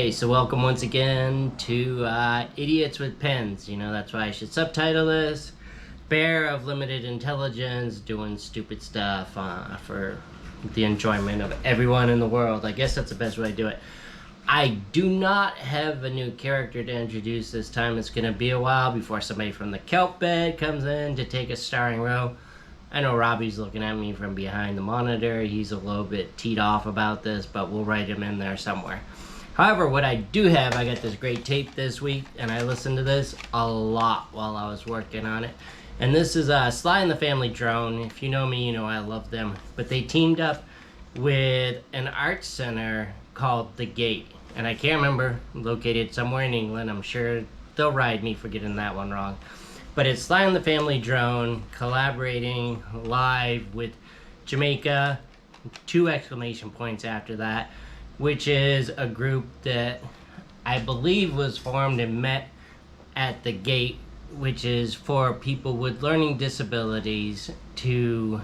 Okay, so welcome once again to Idiots with Pens. You know, that's why I should subtitle this. Bear of limited intelligence doing stupid stuff for the enjoyment of everyone in the world. I guess that's the best way to do it. I do not have a new character to introduce this time. It's going to be a while before somebody from the Kelp Bed comes in to take a starring role. I know Robbie's looking at me from behind the monitor. He's a little bit teed off about this, but we'll write him in there somewhere. However, what I do have, I got this great tape this week, and I listened to this a lot while I was working on it. And this is Sly The Family Drone. If you know me, you know I love them. But they teamed up with an art center called The Gate. And I can't remember, located somewhere in England. I'm sure they'll ride me for getting that one wrong. But it's Sly The Family Drone collaborating live with Jamaica, 2 exclamation points after that, which is a group that I believe was formed and met at The Gate, which is for people with learning disabilities to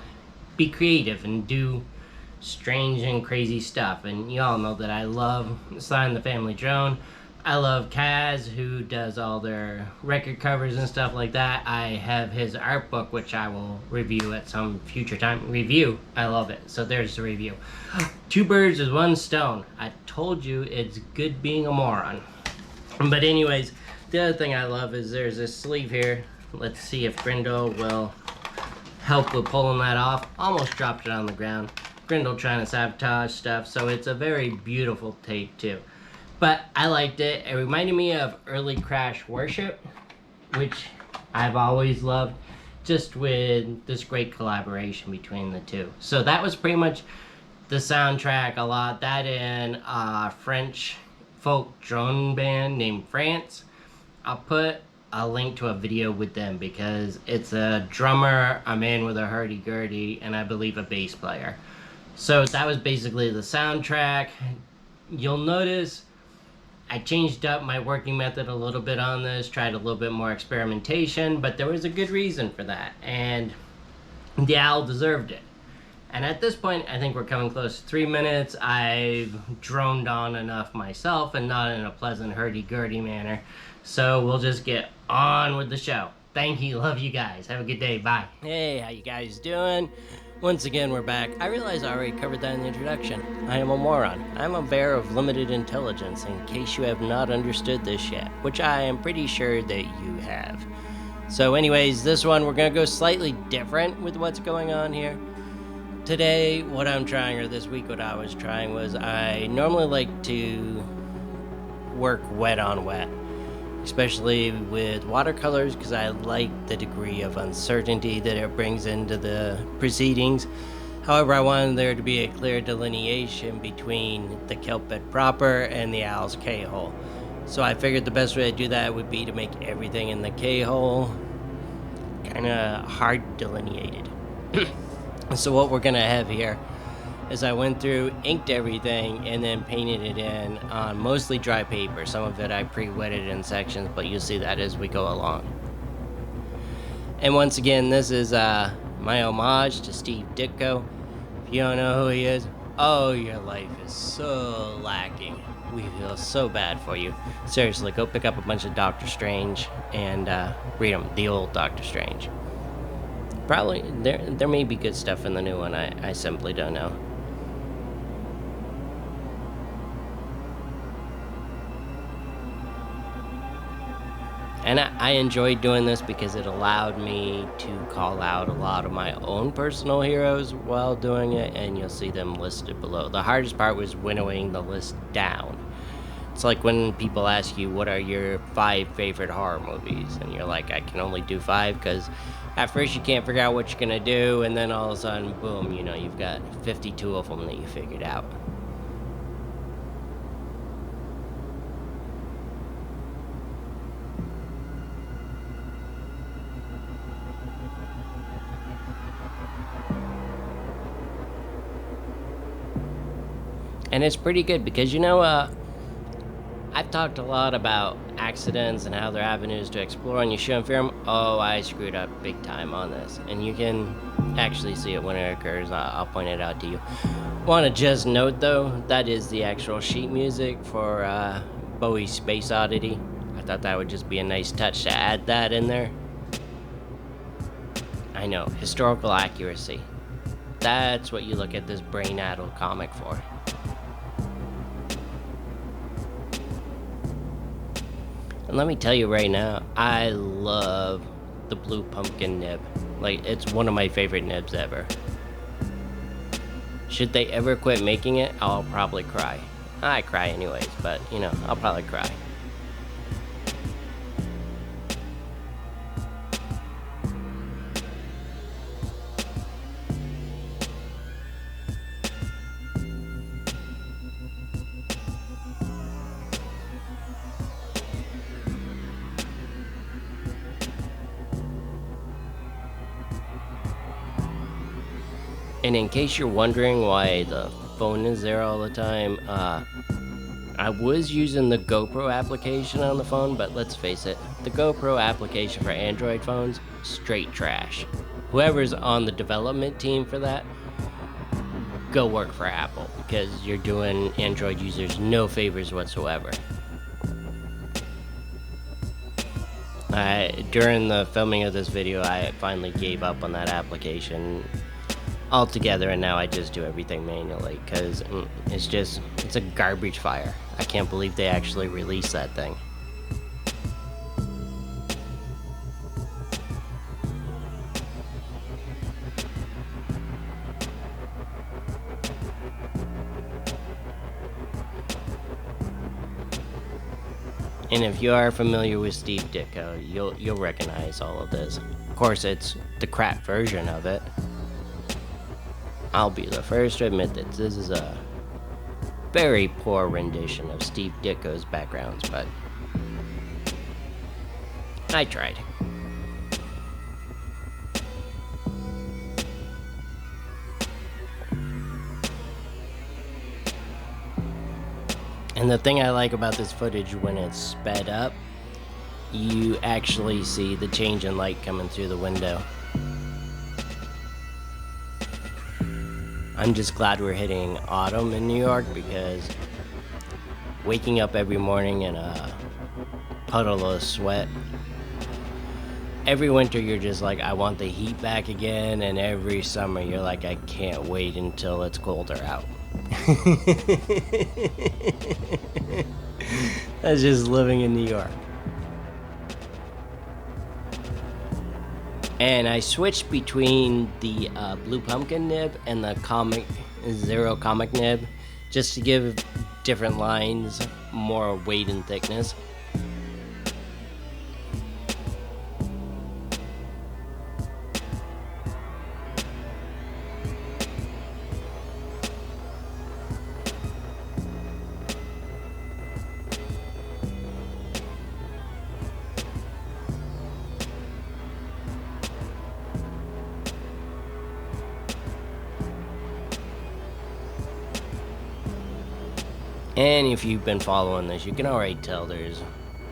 be creative and do strange and crazy stuff. And you all know that I love Sly The Family Drone. I love Kaz, who does all their record covers and stuff like that. I have his art book, which I will review at some future time. I love it. So there's the review. 2 birds with 1 stone. I told you it's good being a moron. But anyways, the other thing I love is there's this sleeve here. Let's see if Grindle will help with pulling that off. Almost dropped it on the ground. Grindle trying to sabotage stuff. So it's a very beautiful tape too. But I liked it. It reminded me of early Crash Worship, which I've always loved, just with this great collaboration between the two. So that was pretty much the soundtrack a lot. That and a French folk drone band named France. I'll put a link to a video with them because it's a drummer, a man with a hurdy-gurdy, and I believe a bass player. So that was basically the soundtrack. You'll notice I changed up my working method a little bit on this, tried a little bit more experimentation, but there was a good reason for that, and the owl deserved it. And at this point, I think we're coming close to 3 minutes. I've droned on enough myself, and not in a pleasant hurdy-gurdy manner, so we'll just get on with the show. Thank you, love you guys, have a good day, bye. Hey, how you guys doing? Once again, we're back. I realize I already covered that in the introduction. I am a moron. I'm a bear of limited intelligence, in case you have not understood this yet, which I am pretty sure that you have. So anyways, this one, we're going to go slightly different with what's going on here. Today, what I'm trying, or this week what I was trying, was I normally like to work wet on wet, especially with watercolors, because I like the degree of uncertainty that it brings into the proceedings. However, I wanted there to be a clear delineation between the kelp bed proper and the owl's K-hole. So I figured the best way to do that would be to make everything in the K-hole kind of hard delineated. So what we're going to have here is I went through, inked everything, and then painted it in on mostly dry paper. Some of it I pre-wetted in sections, but you'll see that as we go along. And once again, this is my homage to Steve Ditko. If you don't know who he is, oh, your life is so lacking. We feel so bad for you. Seriously, go pick up a bunch of Doctor Strange and read them, the old Doctor Strange. Probably, there may be good stuff in the new one, I simply don't know. And I enjoyed doing this because it allowed me to call out a lot of my own personal heroes while doing it, and you'll see them listed below. The hardest part was winnowing the list down. It's like when people ask you, what are your 5 favorite horror movies? And you're like, I can only do 5, because at first you can't figure out what you're going to do, and then all of a sudden, boom, you know, you've got 52 of them that you figured out. And it's pretty good because, you know, I've talked a lot about accidents and how they're avenues to explore on your show and film. Oh, I screwed up big time on this. And you can actually see it when it occurs. I'll point it out to you. Want to just note, though, that is the actual sheet music for Bowie's Space Oddity. I thought that would just be a nice touch to add that in there. I know, historical accuracy. That's what you look at this brain-addled comic for. And let me tell you right now, I love the blue pumpkin nib. Like, it's one of my favorite nibs ever. Should they ever quit making it, I'll probably cry. I cry anyways, but, you know, I'll probably cry. And in case you're wondering why the phone is there all the time, I was using the GoPro application on the phone, but let's face it, the GoPro application for Android phones, straight trash. Whoever's on the development team for that, go work for Apple, because you're doing Android users no favors whatsoever. During the filming of this video, I finally gave up on that application altogether, and now I just do everything manually, because it's a garbage fire. I can't believe they actually released that thing. And if you are familiar with Steve Ditko, you'll recognize all of this. Of course, it's the crap version of it. I'll be the first to admit that this is a very poor rendition of Steve Ditko's backgrounds, but I tried. And the thing I like about this footage, when it's sped up, you actually see the change in light coming through the window. I'm just glad we're hitting autumn in New York, because waking up every morning in a puddle of sweat, every winter you're just like, I want the heat back again, and every summer you're like, I can't wait until it's colder out. That's just living in New York. And I switched between the blue pumpkin nib and the zero comic nib, just to give different lines more weight and thickness. And if you've been following this, you can already tell there's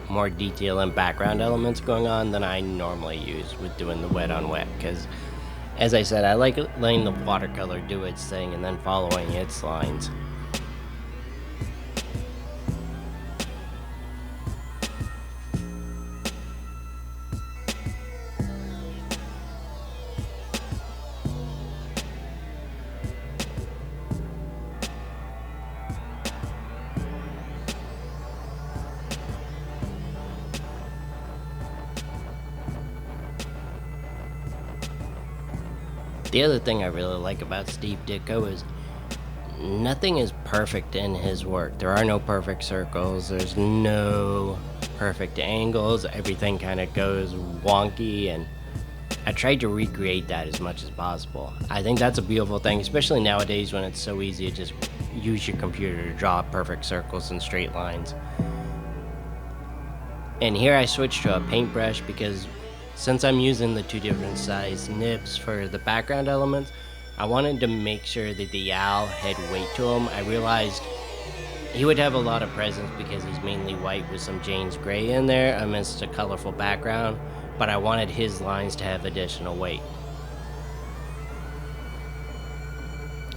more detail and background elements going on than I normally use with doing the wet on wet, because as I said, I like letting the watercolor do its thing and then following its lines. The other thing I really like about Steve Ditko is nothing is perfect in his work. There are no perfect circles, there's no perfect angles, everything kind of goes wonky, and I tried to recreate that as much as possible. I think that's a beautiful thing, especially nowadays when it's so easy to just use your computer to draw perfect circles and straight lines. And here I switched to a paintbrush because since I'm using the two different size nibs for the background elements, I wanted to make sure that the owl had weight to them. I realized He would have a lot of presence because he's mainly white with some Jane's gray in there amidst a colorful background, but I wanted his lines to have additional weight.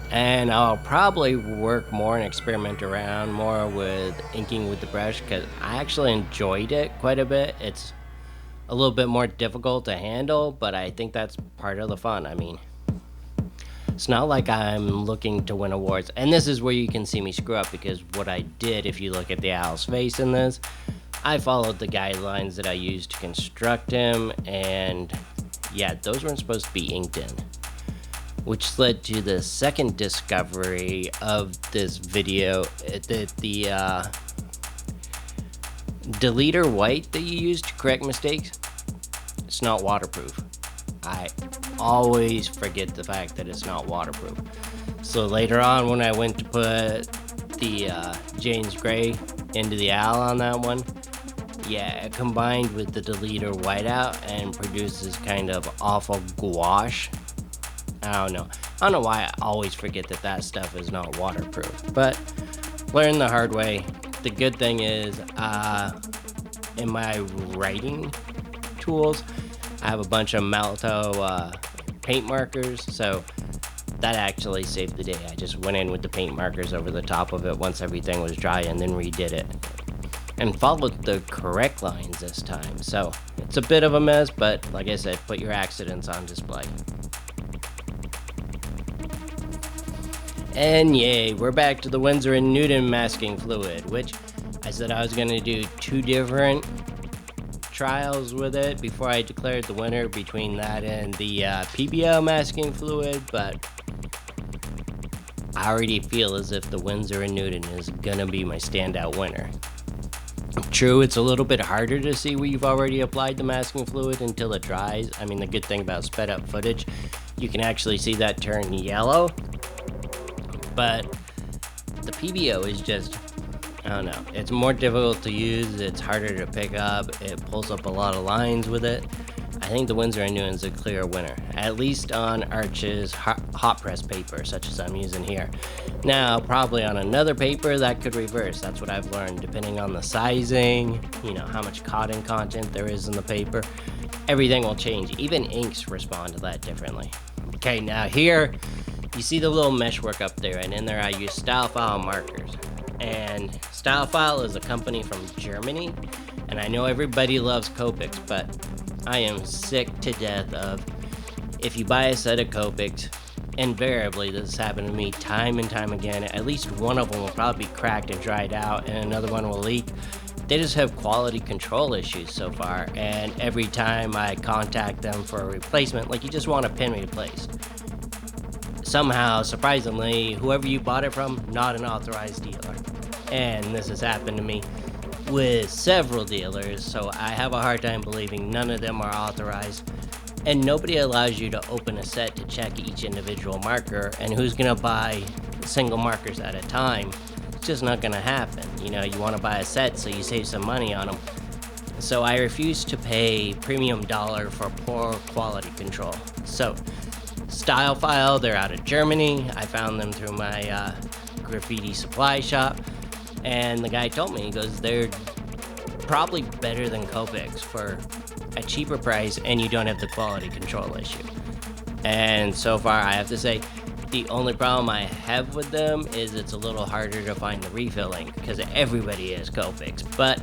And I'll probably work more and experiment around more with inking with the brush because I actually enjoyed it quite a bit. It's a little bit more difficult to handle, but I think that's part of the fun. I mean, it's not like I'm looking to win awards. And this is where you can see me screw up because what I did, if you look at the owl's face in this, I followed the guidelines that I used to construct him, and yeah, those weren't supposed to be inked in. Which led to the second discovery of this video, that the deleter white that you use to correct mistakes, it's not waterproof. I always forget the fact that it's not waterproof. So later on when I went to put the Jane's Gray into the owl on that one, yeah, it combined with the deleter whiteout and produces kind of awful gouache. I don't know why I always forget that that stuff is not waterproof, but learned the hard way. The good thing is, in my writing tools, I have a bunch of Malto paint markers, so that actually saved the day. I just went in with the paint markers over the top of it once everything was dry and then redid it. And followed the correct lines this time, so it's a bit of a mess, but like I said, put your accidents on display. And yay, we're back to the Winsor & Newton masking fluid, which I said I was going to do 2 different trials with it before I declared the winner between that and the PBO masking fluid, but I already feel as if the Winsor & Newton is going to be my standout winner. True, it's a little bit harder to see where you've already applied the masking fluid until it dries. I mean, the good thing about sped up footage, you can actually see that turn yellow. But the PBO is just, I don't know, it's more difficult to use, it's harder to pick up, it pulls up a lot of lines with it. I think the Winsor & Newton is a clear winner, at least on Arch's hot press paper, such as I'm using here. Now, probably on another paper, that could reverse. That's what I've learned, depending on the sizing, you know, how much cotton content there is in the paper. Everything will change. Even inks respond to that differently. Okay, now here, you see the little meshwork up there, and in there I use Stylefile markers. And Stylefile is a company from Germany, and I know everybody loves Copics, but I am sick to death of, if you buy a set of Copics, invariably this has happened to me time and time again, at least one of them will probably be cracked and dried out, and another one will leak. They just have quality control issues so far, and every time I contact them for a replacement, like you just want a pin replaced. Somehow, surprisingly, whoever you bought it from, not an authorized dealer. And this has happened to me with several dealers, so I have a hard time believing none of them are authorized. And nobody allows you to open a set to check each individual marker, and who's gonna buy single markers at a time? It's just not gonna happen. You know, you wanna buy a set so you save some money on them. So I refuse to pay premium dollar for poor quality control. So, Stylefile, they're out of Germany. I found them through my graffiti supply shop, and the guy told me, he goes, they're probably better than Copics for a cheaper price, and you don't have the quality control issue. And so far, I have to say, the only problem I have with them is it's a little harder to find the refilling because everybody has Copics. But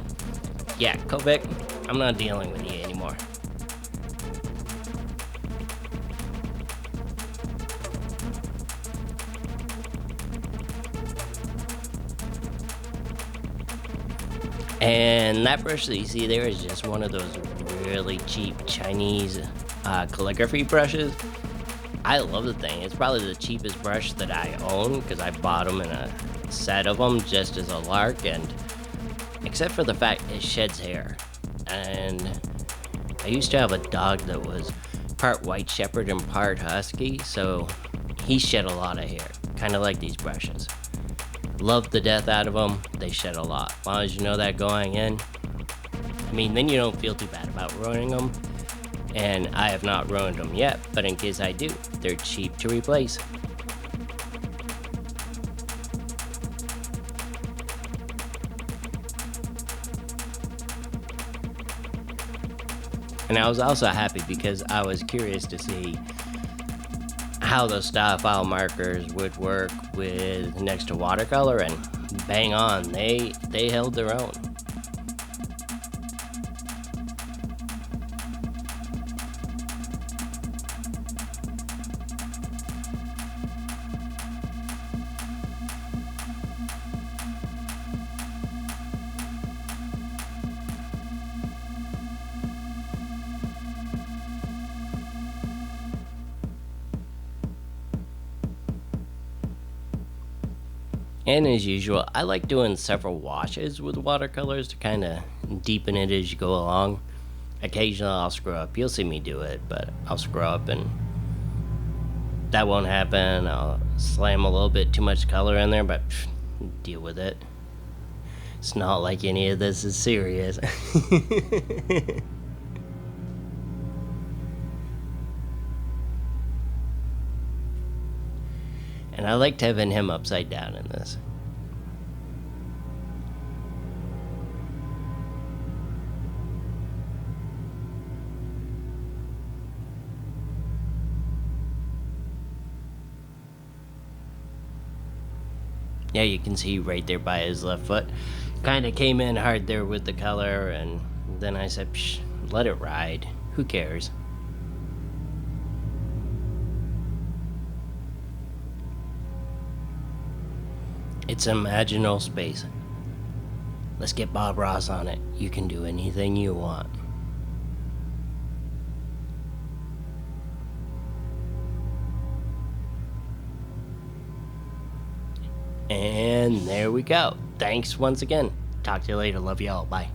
yeah, Copic, I'm not dealing with you anymore. And that brush that you see there is just one of those really cheap Chinese calligraphy brushes. I love the thing. It's probably the cheapest brush that I own because I bought them in a set of them just as a lark, and except for the fact it sheds hair. And I used to have a dog that was part white shepherd and part husky, so he shed a lot of hair, kind of like these brushes. Love the death out of them. They shed a lot. As long as you know that going in, I mean, then you don't feel too bad about ruining them. And I have not ruined them yet, but in case I do, they're cheap to replace. And I was also happy because I was curious to see how those style file markers would work with next to watercolor, and bang on, they held their own. And as usual, I like doing several washes with watercolors to kind of deepen it as you go along. Occasionally I'll screw up. You'll see me do it, but I'll screw up and that won't happen. I'll slam a little bit too much color in there, but deal with it. It's not like any of this is serious. And I liked having him upside down in this. Yeah, you can see right there by his left foot. Kind of came in hard there with the color, and then I said, psh, let it ride. Who cares? It's imaginal space. Let's get Bob Ross on it. You can do anything you want. And there we go. Thanks once again. Talk to you later. Love y'all. Bye.